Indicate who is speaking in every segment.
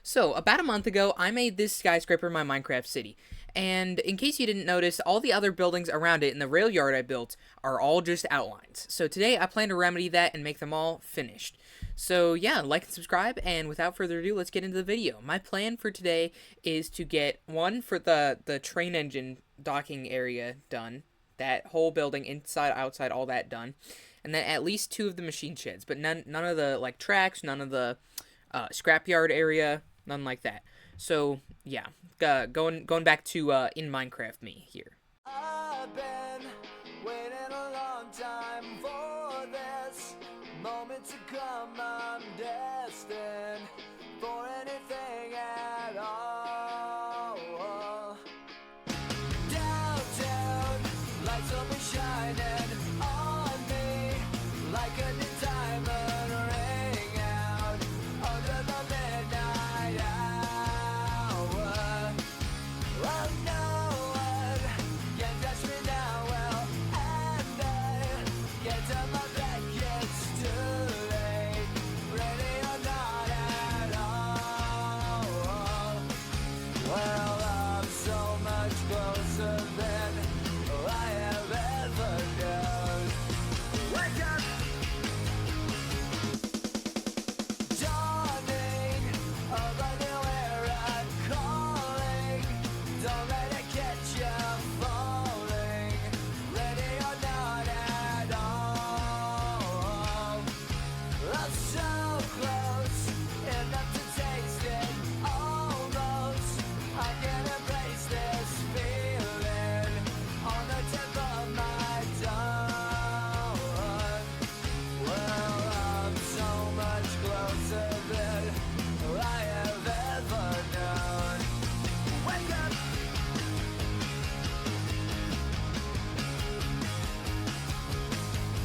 Speaker 1: So, about a month ago, I made this skyscraper in my Minecraft city. And in case you didn't notice, all the other buildings around it in the rail yard I built are all just outlines. So today I plan to remedy that and make them all finished. So yeah, like and subscribe, and without further ado, let's get into the video. My plan for today is to get one for the train engine docking area done. That whole building, inside, outside, all that done. And then at least two of the machine sheds, but none of the like tracks, none of the scrapyard area, none like that. So yeah, going back to in Minecraft me here.
Speaker 2: I've been waiting a long time for this moment to come. I'm destined for anything at all. Downtown, lights will be shining on me like a new diamond ring out under the midnight hour. Well, no one can touch me now, well, and I get to my back, it's too late, ready or not at all. Well, I'm so much closer than I have ever known. Wake up! Dawning of a new era calling. Don't let it catch you falling. Ready or not at all. I'm so close, enough to taste it. Almost, I can embrace this feeling on the tip of my tongue. Well, I'm so much closer than I have ever known. Wake up!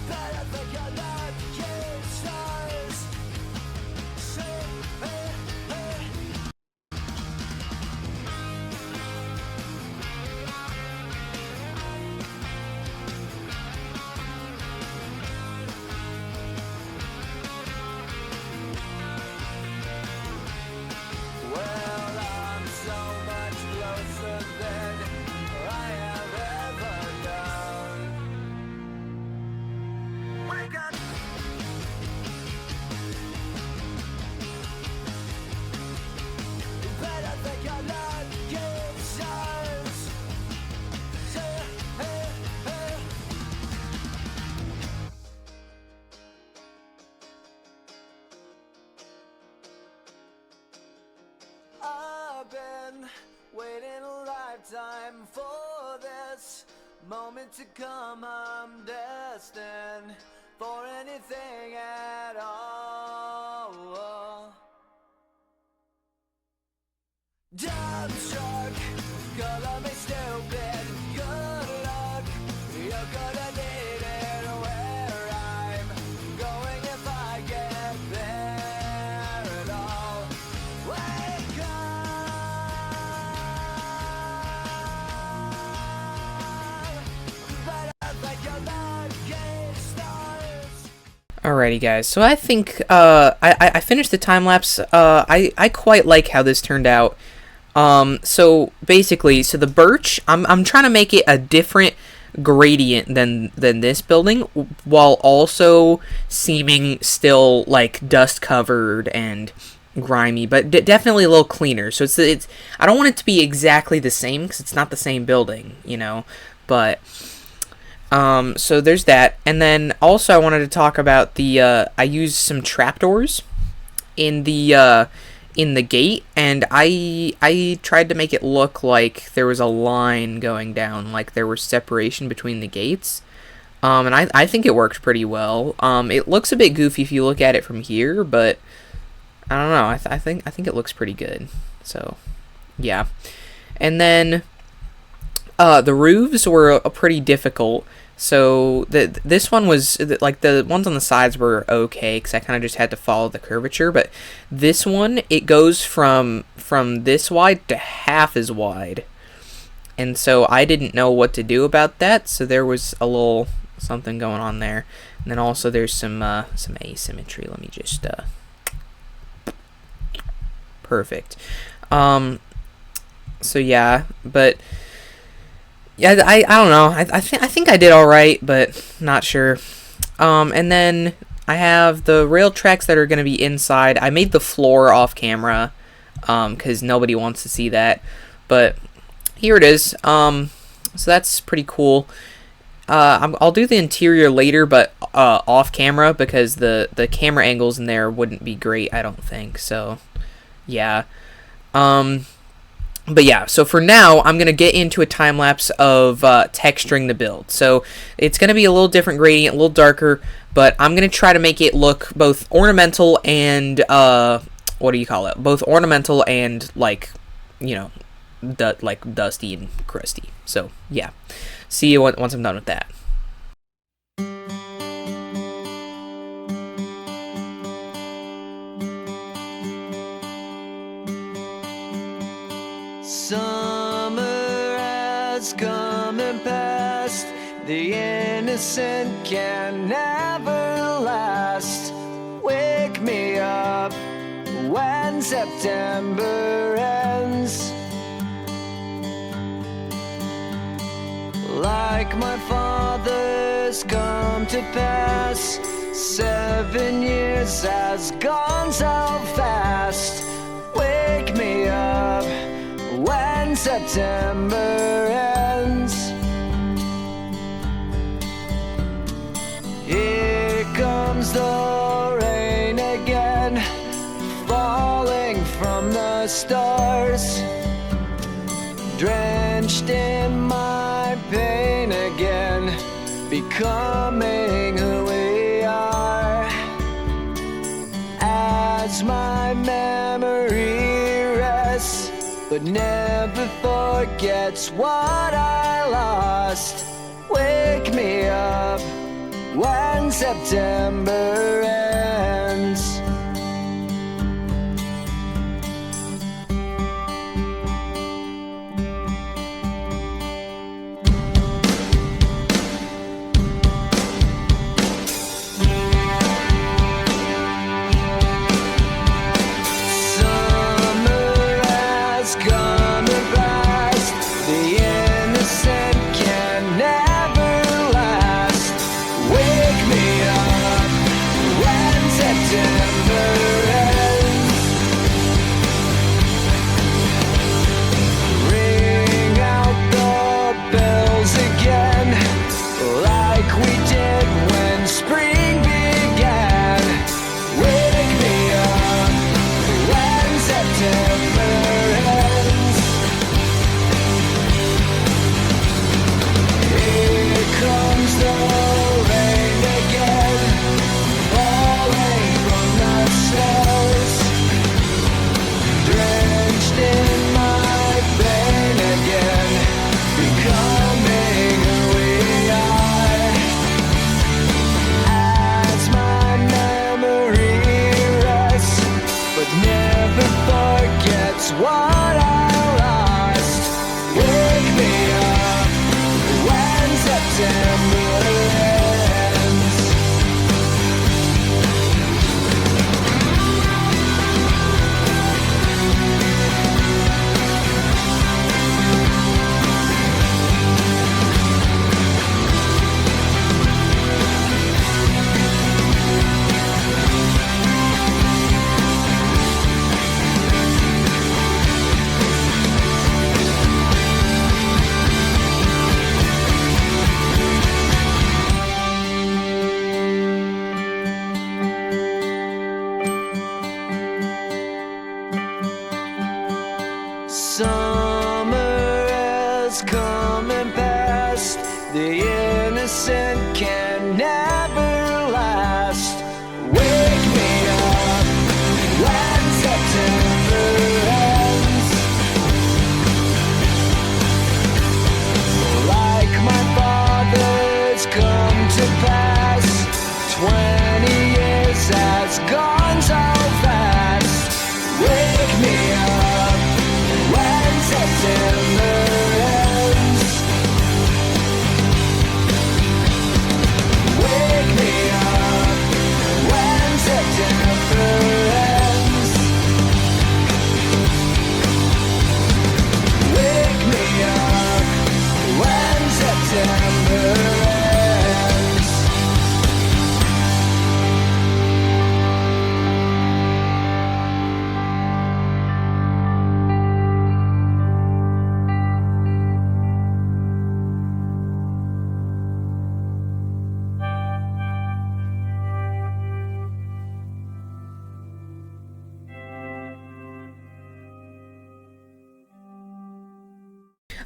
Speaker 2: Better think of that, kid stars. Say, hey, hey. Well, I'm so much closer than I have ever known. Wake up! Better think of that, kid stars. Say, hey, hey. I've been waiting a lifetime for this moment to come. I'm destined for anything at all. Dumbstruck, color me stupid. Good luck, you're gonna need it where I'm going if I get there at all. Wake up! Better think you're lucky stars.
Speaker 1: Alrighty, guys. So I think I finished the time lapse. I quite like how this turned out. So basically, so the birch, I'm trying to make it a different gradient than this building, while also seeming still like dust covered and grimy, but definitely a little cleaner. So it's I don't want it to be exactly the same because it's not the same building, you know. But so there's that, and then also I wanted to talk about the I used some trapdoors in the gate, and I tried to make it look like there was a line going down, like there was separation between the gates. And I think it worked pretty well. It looks a bit goofy if you look at it from here, but I don't know. I think it looks pretty good. So yeah, and then the roofs were pretty difficult. So this one was like the ones on the sides were okay because I kind of just had to follow the curvature. But this one, it goes from this wide to half as wide, and so I didn't know what to do about that. So there was a little something going on there, and then also there's some asymmetry. Let me just perfect. So yeah, but yeah, I don't know. I think I did all right, but not sure. And then I have the rail tracks that are going to be inside. I made the floor off camera, because nobody wants to see that, but here it is. So that's pretty cool. I'll do the interior later, but off camera, because the camera angles in there wouldn't be great, I don't think. So yeah. But yeah, so for now, I'm going to get into a time lapse of texturing the build. So it's going to be a little different gradient, a little darker, but I'm going to try to make it look both ornamental and, what do you call it? Both ornamental and, like, you know, like dusty and crusty. So yeah, see you once I'm done with that.
Speaker 2: Summer has come and passed. The innocent can never last. Wake me up when September ends. Like my father's come to pass, 7 years has gone so fast. Wake me up when September ends. Here comes the rain again, falling from the stars, drenched in my pain again, becoming who we are. As my memory rests, but never forgets what I lost. Wake me up when September ends. Summer has come and passed. The innocent can never last. Wake me up when September ends. Like my father's come to pass, 20 years has gone so fast. Wake me up when September ends.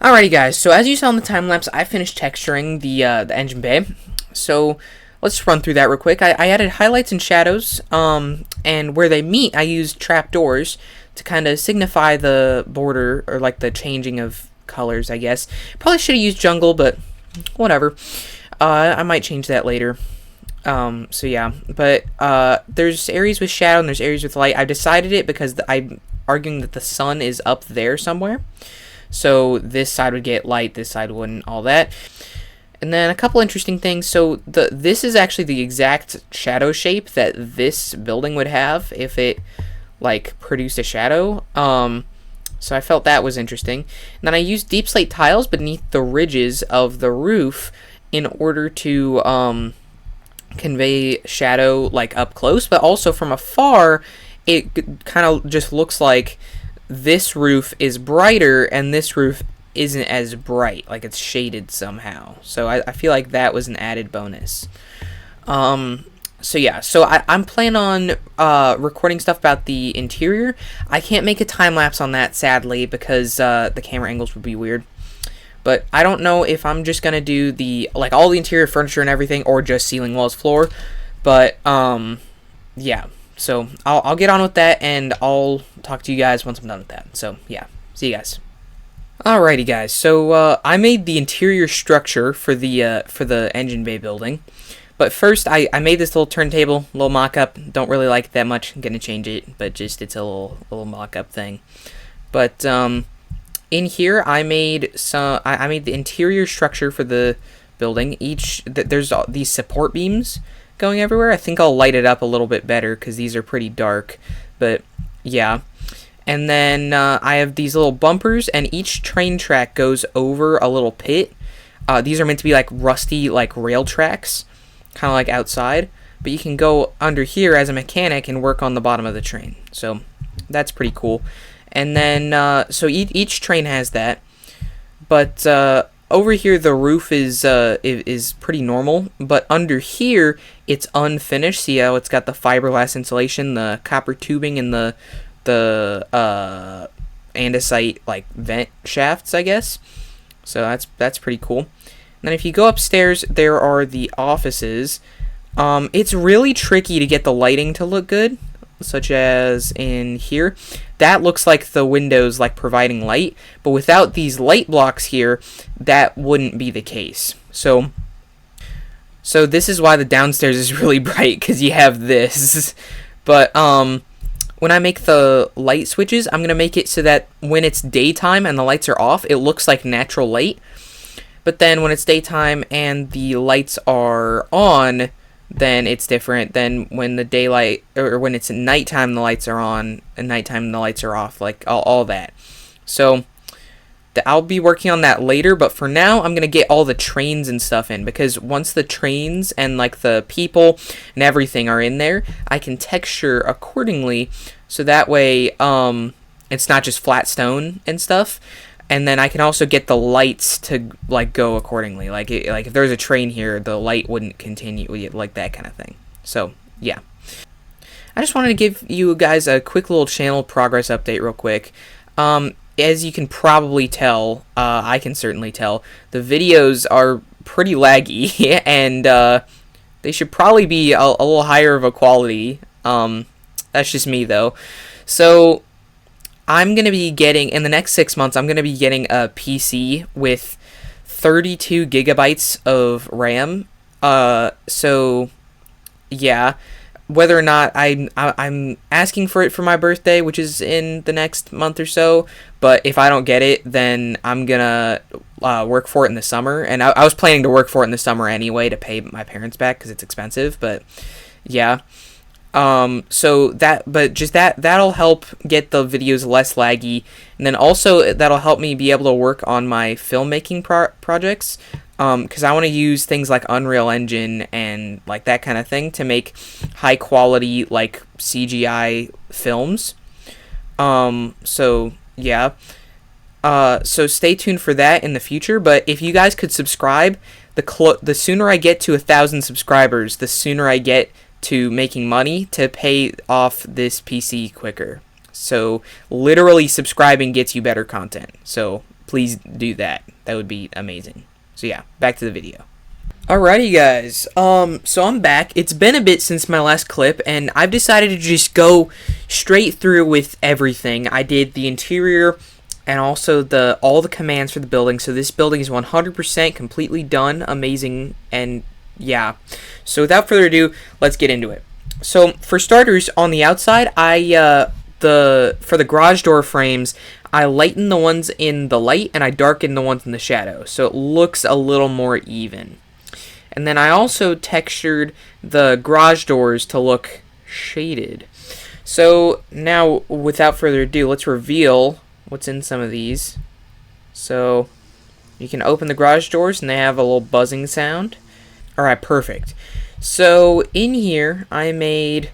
Speaker 1: Alrighty guys, so as you saw in the time lapse, I finished texturing the engine bay. So let's run through that real quick. I added highlights and shadows, and where they meet, I used trapdoors to kind of signify the border, or like the changing of colors, I guess. Probably should have used jungle, but whatever. I might change that later. So yeah, but there's areas with shadow and there's areas with light. I decided it because I'm arguing that the sun is up there somewhere. So this side would get light, this side wouldn't, all that. And then a couple interesting things. So this is actually the exact shadow shape that this building would have if it like produced a shadow. So I felt that was interesting. And then I used deep slate tiles beneath the ridges of the roof in order to convey shadow like up close, but also from afar it kind of just looks like this roof is brighter and this roof isn't as bright, like it's shaded somehow. So I feel like that was an added bonus. So yeah, so I'm planning on recording stuff about the interior. I can't make a time lapse on that sadly because the camera angles would be weird. But I don't know if I'm just gonna do the like all the interior furniture and everything, or just ceiling, walls, floor. But yeah. So I'll get on with that, and I'll talk to you guys once I'm done with that. So yeah, see you guys. Alrighty, guys. So I made the interior structure for the engine bay building. But first, I made this little turntable, little mock-up. Don't really like it that much. I'm gonna change it, but just it's a little mock-up thing. But in here, I made I made the interior structure for the building. There's these support beams going everywhere. I think I'll light it up a little bit better because these are pretty dark. But yeah. And then I have these little bumpers, and each train track goes over a little pit. These are meant to be like rusty, like rail tracks, kind of like outside. But you can go under here as a mechanic and work on the bottom of the train. So that's pretty cool. And then so each train has that. But over here the roof is pretty normal. But under here it's unfinished. See how it's got the fiberglass insulation, the copper tubing, and the andesite like vent shafts, I guess. So that's pretty cool. And then if you go upstairs, there are the offices. It's really tricky to get the lighting to look good, such as in here. That looks like the windows like providing light, but without these light blocks here, that wouldn't be the case. So this is why the downstairs is really bright, because you have this. But when I make the light switches, I'm going to make it so that when it's daytime and the lights are off, it looks like natural light. But then when it's daytime and the lights are on, then it's different than when the daylight, or when it's nighttime the lights are on and nighttime the lights are off, like all that. So I'll be working on that later, but for now I'm gonna get all the trains and stuff in, because once the trains and like the people and everything are in there, I can texture accordingly, so that way it's not just flat stone and stuff. And then I can also get the lights to like go accordingly. Like if there's a train here, the light wouldn't continue, like that kind of thing. So yeah, I just wanted to give you guys a quick little channel progress update real quick. As you can probably tell, I can certainly tell, the videos are pretty laggy, and they should probably be a little higher of a quality. That's just me though. So I'm going to be getting, in the next 6 months, I'm going to be getting a PC with 32 gigabytes of RAM. So, yeah, whether or not I'm asking for it for my birthday, which is in the next month or so, but if I don't get it, then I'm going to work for it in the summer. And I was planning to work for it in the summer anyway to pay my parents back because it's expensive, but yeah. So that'll help get the videos less laggy, and then also that'll help me be able to work on my filmmaking projects, because I want to use things like Unreal Engine and like that kind of thing to make high quality like CGI films. So yeah, so stay tuned for that in the future. But if you guys could subscribe, the sooner I get to 1,000 subscribers, the sooner I get to making money to pay off this PC quicker. So literally subscribing gets you better content. So please please do that. That would be amazing. So yeah, back to the video. Alrighty guys, so I'm back. It's been a bit since my last clip, and I've decided to just go straight through with everything. I did the interior and also all the commands for the building, so this building is 100% completely done, amazing, and yeah. So without further ado, let's get into it. So for starters, on the outside, for the garage door frames, I lighten the ones in the light and I darken the ones in the shadow, so it looks a little more even. And then I also textured the garage doors to look shaded. So now, without further ado, let's reveal what's in some of these. So you can open the garage doors and they have a little buzzing sound. Alright, perfect. So in here, I made...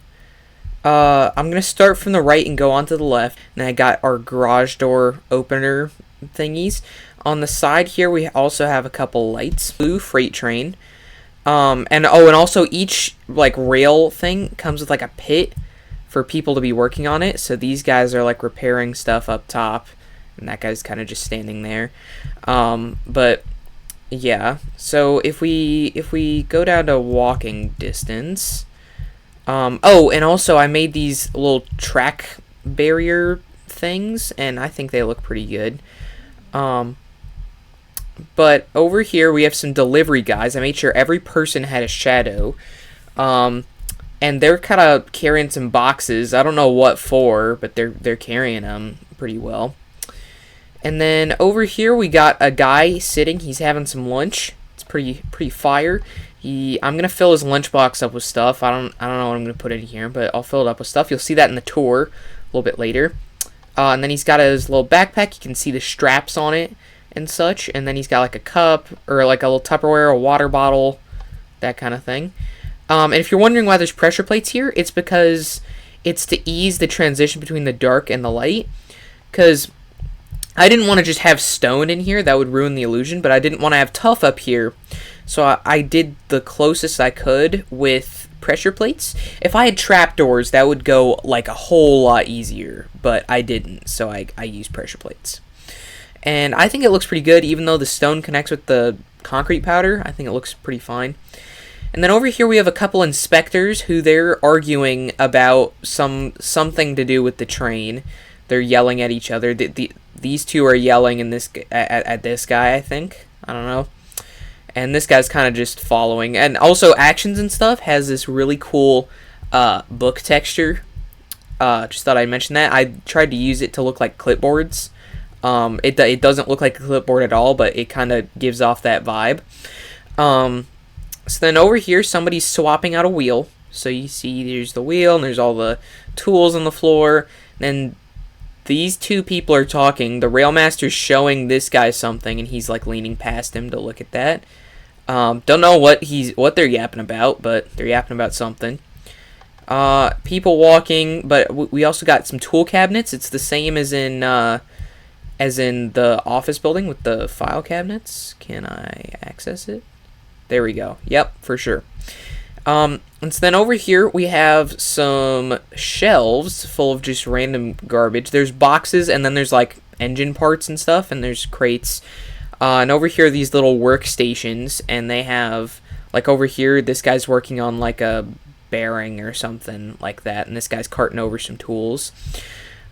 Speaker 1: I'm going to start from the right and go on to the left. And I got our garage door opener thingies. On the side here, we also have a couple lights. Blue freight train. And also each like rail thing comes with like a pit for people to be working on it. So these guys are like repairing stuff up top, and that guy's kind of just standing there. But yeah, so if we go down to walking distance, and also I made these little track barrier things, and I think they look pretty good. But over here we have some delivery guys. I made sure every person had a shadow. And they're kind of carrying some boxes. I don't know what for, but they're carrying them pretty well. And then over here we got a guy sitting. He's having some lunch. It's pretty fire. I'm gonna fill his lunchbox up with stuff. I don't know what I'm gonna put in here, but I'll fill it up with stuff. You'll see that in the tour a little bit later. And then he's got his little backpack. You can see the straps on it and such, and then he's got like a cup or like a little Tupperware, a water bottle, that kind of thing. And if you're wondering why there's pressure plates here, it's because it's to ease the transition between the dark and the light, because I didn't want to just have stone in here, that would ruin the illusion, but I didn't want to have tough up here, so I did the closest I could with pressure plates. If I had trapdoors, that would go like a whole lot easier, but I didn't, so I used pressure plates. And I think it looks pretty good, even though the stone connects with the concrete powder. I think it looks pretty fine. And then over here we have a couple inspectors who they're arguing about something to do with the train. They're yelling at each other. These two are yelling at this guy, I think. I don't know. And this guy's kind of just following. And also Actions and Stuff has this really cool book texture. Just thought I'd mention that. I tried to use it to look like clipboards. It doesn't look like a clipboard at all, but it kind of gives off that vibe. So then over here, somebody's swapping out a wheel. So you see there's the wheel, and there's all the tools on the floor. Then these two people are talking. The railmaster's showing this guy something, and he's like leaning past him to look at that. Don't know what they're yapping about, but they're yapping about something. People walking, but we also got some tool cabinets. It's the same as in the office building with the file cabinets. Can I access it? There we go. Yep, for sure. And so then over here we have some shelves full of just random garbage. There's boxes, and then there's like engine parts and stuff, and there's crates. And over here are these little workstations, and they have, like over here, this guy's working on like a bearing or something like that, and this guy's carting over some tools.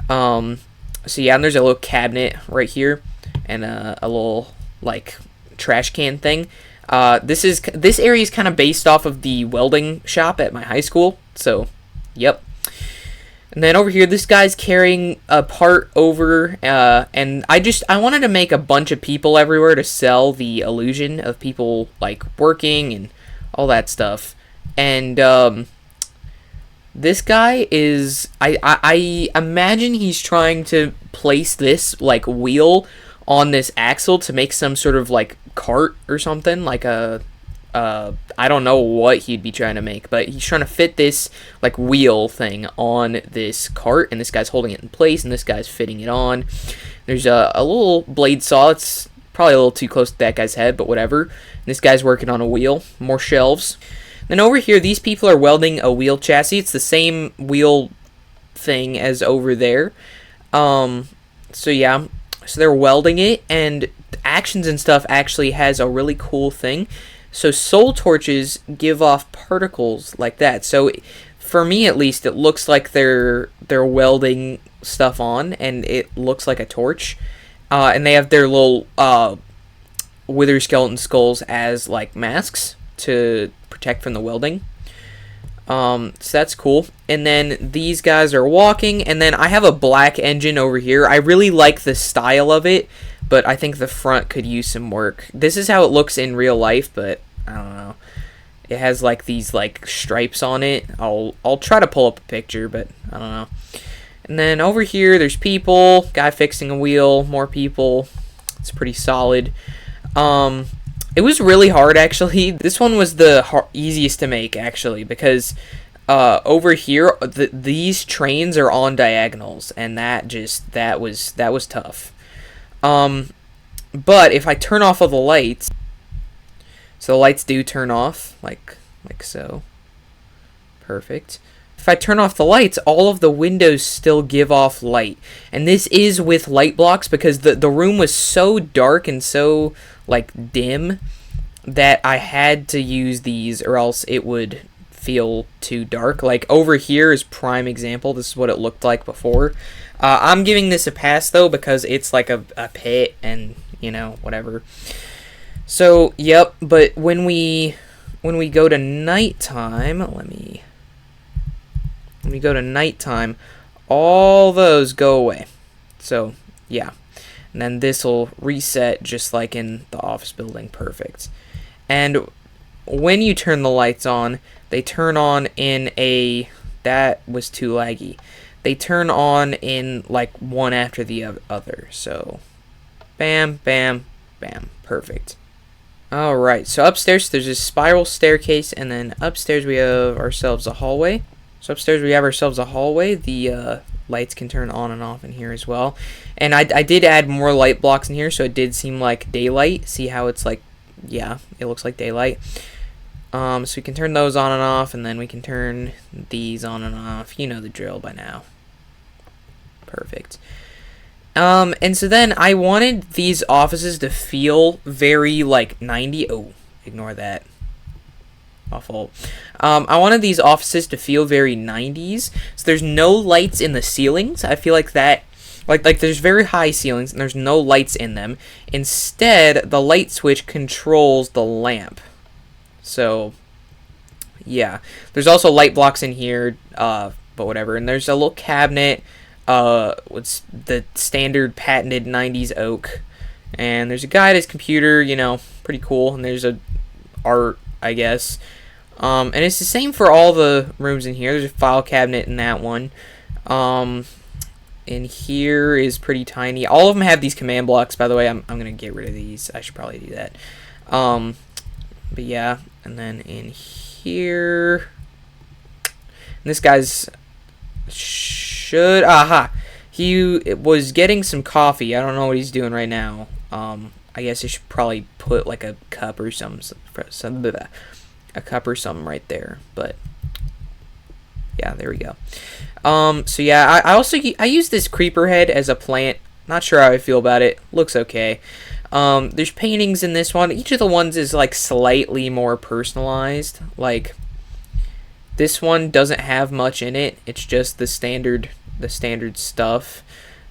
Speaker 1: So yeah, and there's a little cabinet right here, and a little like trash can thing. This area is kind of based off of the welding shop at my high school. So, yep. And then over here, this guy's carrying a part over, and I wanted to make a bunch of people everywhere to sell the illusion of people like working and all that stuff. And this guy is, I imagine he's trying to place this like wheel on this axle to make some sort of like cart or something, like a I don't know what he'd be trying to make, but he's trying to fit this like wheel thing on this cart, and this guy's holding it in place, and this guy's fitting it on. There's a little blade saw. It's probably a little too close to that guy's head, but whatever. And this guy's working on a wheel. More shelves. Then over here, these people are welding a wheel chassis. It's the same wheel thing as over there. So yeah. So they're welding it, and actions and stuff actually has a really cool thing. So soul torches give off particles like that. So for me at least, it looks like they're welding stuff on, and it looks like a torch. And they have their little wither skeleton skulls as like masks to protect from the welding. So that's cool. And then these guys are walking, and then I have a black engine over here. I really like the style of it, but I think the front could use some work. This is how it looks in real life, but I don't know. It has like these like stripes on it. I'll try to pull up a picture, but I don't know. And then over here there's people, guy fixing a wheel, more people. It's pretty solid. It was really hard, actually. This one was the easiest to make, actually, because over here, these trains are on diagonals, and that was tough. But if I turn off all the lights, so the lights do turn off, like so. Perfect. If I turn off the lights, all of the windows still give off light. And this is with light blocks, because the room was so dark and so like dim that I had to use these, or else it would feel too dark. Like over here is prime example. This is what it looked like before. I'm giving this a pass though, because it's like a pit, and you know, whatever. So yep, but when we go to nighttime, let me go to nighttime, all those go away. So yeah, and then this will reset just like in the office building. Perfect. And when you turn the lights on, they turn on in a... That was too laggy. They turn on in like one after the other. So bam, bam, bam. Perfect. Alright, so upstairs there's a spiral staircase, and then upstairs we have ourselves a hallway. So upstairs we have ourselves a hallway. The lights can turn on and off in here as well. And I did add more light blocks in here, so it did seem like daylight. See how it's like... Yeah, it looks like daylight. So we can turn those on and off, and then we can turn these on and off. You know the drill by now. Perfect. And so then I wanted these offices to feel very, like, 90... Oh, ignore that. Awful. I wanted these offices to feel very 90s. So there's no lights in the ceilings. I feel like that... Like there's very high ceilings, and there's no lights in them. Instead, the light switch controls the lamp. So, yeah. There's also light blocks in here, but whatever. And there's a little cabinet, with the standard patented 90s oak. And there's a guy at his computer, you know, pretty cool. And there's a art, I guess. And it's the same for all the rooms in here. There's a file cabinet in that one. In here is pretty tiny. All of them have these command blocks, by the way. I'm going to get rid of these. I should probably do that. But yeah, and then in here... And this guy's... He was getting some coffee. I don't know what he's doing right now. I guess I should probably put like a cup or something right there. But yeah, there we go. So yeah, I use this creeper head as a plant. Not sure how I feel about it. Looks okay. There's paintings in this one. Each of the ones is like slightly more personalized. Like this one doesn't have much in it. It's just the standard stuff.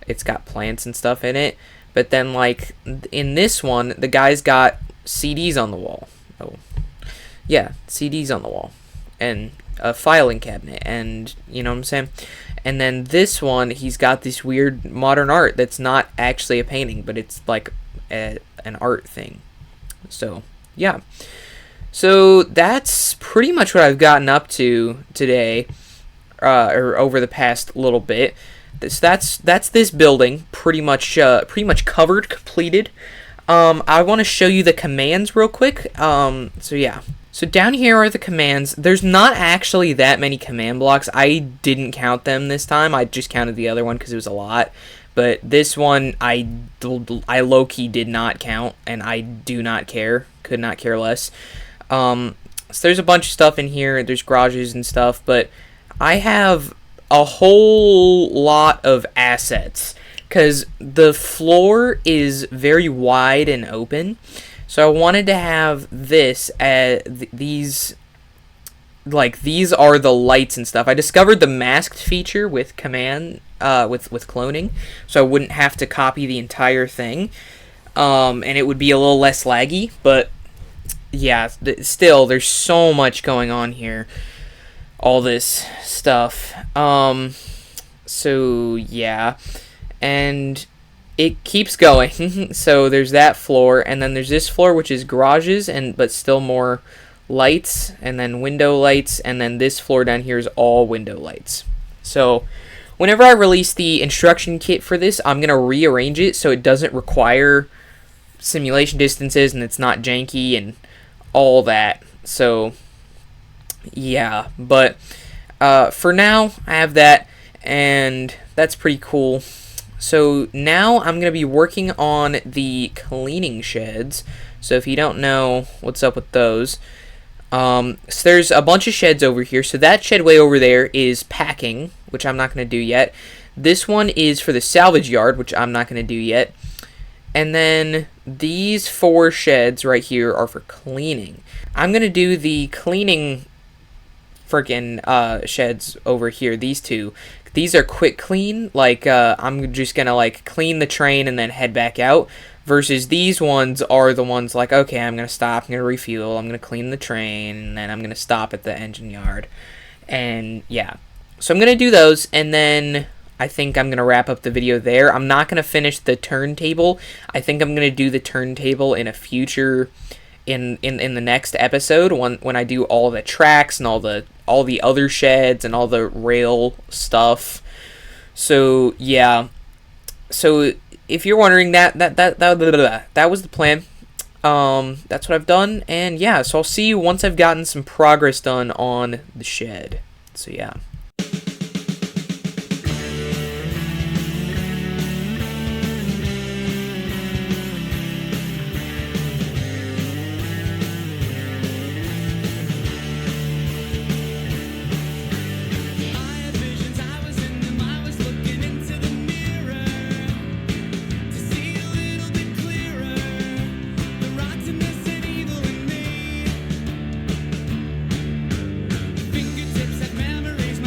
Speaker 1: It's got plants and stuff in it. But then like in this one, the guy's got CDs on the wall. Oh. Yeah, CDs on the wall. And a filing cabinet, and you know what I'm saying? And then this one, he's got this weird modern art that's not actually a painting, but it's like an art thing. So yeah, so that's pretty much what I've gotten up to today, or over the past little bit. That's this building pretty much covered, completed. I want to show you the commands real quick. So yeah. So down here are the commands. There's not actually that many command blocks. I didn't count them this time. I just counted the other one because it was a lot. But this one, I low-key did not count, and I do not care. Could not care less. So there's a bunch of stuff in here. There's garages and stuff. But I have a whole lot of assets because the floor is very wide and open. So I wanted to have this these, like, these are the lights and stuff. I discovered the masked feature with command with cloning, so I wouldn't have to copy the entire thing, and it would be a little less laggy. But yeah, still, there's so much going on here, all this stuff. So yeah, and it keeps going. So there's that floor, and then there's this floor, which is garages, and but still more lights, and then window lights, and then this floor down here is all window lights. So whenever I release the instruction kit for this, I'm going to rearrange it so it doesn't require simulation distances and it's not janky and all that. So yeah, but for now I have that, and that's pretty cool. So now I'm going to be working on the cleaning sheds. So if you don't know what's up with those, so there's a bunch of sheds over here. So that shed way over there is packing, which I'm not going to do yet. This one is for the salvage yard, which I'm not going to do yet. And then these 4 sheds right here are for cleaning. I'm going to do the cleaning freaking sheds over here, these 2. These are quick clean, like I'm just going to like clean the train and then head back out. Versus these ones are the ones like, okay, I'm going to stop, I'm going to refuel, I'm going to clean the train, and then I'm going to stop at the engine yard. And yeah, so I'm going to do those, and then I think I'm going to wrap up the video there. I'm not going to finish the turntable. I think I'm going to do the turntable in a future, in the next episode, when I do all the tracks and all the other sheds and all the rail stuff. So yeah, so if you're wondering, that was the plan. That's what I've done, and yeah, so I'll see you once I've gotten some progress done on the shed. So yeah.
Speaker 2: Fingertips have memories.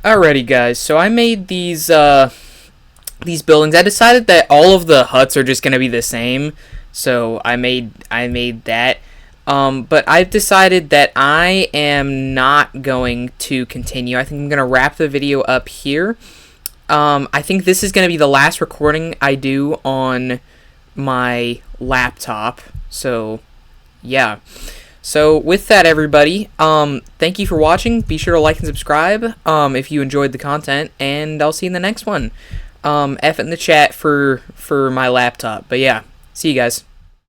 Speaker 1: Alrighty, guys. So I made these buildings. I decided that all of the huts are just gonna be the same, so I made that. But I've decided that I am not going to continue. I think I'm gonna wrap the video up here. I think this is gonna be the last recording I do on my laptop. So yeah. So with that, everybody, thank you for watching. Be sure to like and subscribe if you enjoyed the content, and I'll see you in the next one. F it in the chat for my laptop. But yeah, see you guys.